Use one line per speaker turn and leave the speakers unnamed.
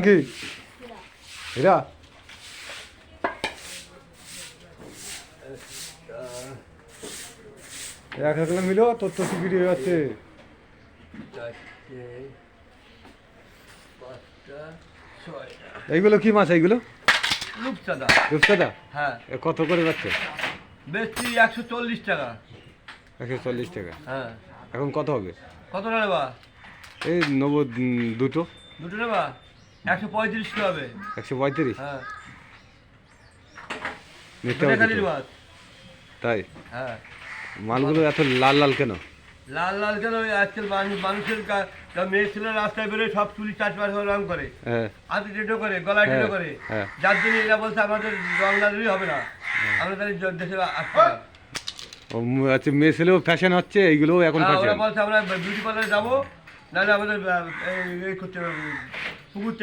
কি এরা এক একলা মিলো তোর তো টিকিট হয়ে যাচ্ছে। এইগুলো কি মাছ? এইগুলো
রূপচাঁদা।
রূপচাঁদা?
হ্যাঁ।
কত করে যাচ্ছে?
বেশি 140 টাকা।
140 টাকা।
হ্যাঁ।
এখন কত হবে?
কত নেবা?
এই নেবো দুটো।
দুটো নেবা? 135 টাকা হবে।
135?
হ্যাঁ।
নিতে হবে
খালি
দুটো।
মাছ।
তাই?
হ্যাঁ।
মালগুলো এত লাল লাল কেন?
লাল লাল কেন? ওই আজকাল মানুষের মেয়ে ছেলে রাস্তায় বেরোয় সব চুলি চাষবাস রং করে,
হ্যাঁ
হাতে টেটো করে, গলায় টেটো করে,
হ্যাঁ।
যার জন্য এরা বলছে আমাদের রং লালই হবে না, আমরা তাহলে দেশে আসতে পারি।
আচ্ছা, মেয়ে ছেলেও ফ্যাশন হচ্ছে, এইগুলোও এখন
ওরা
ফ্যাশন।
বলছে আমরা বিউটি পার্লারে যাবো, নাহলে আমাদের এই করতে পুকুর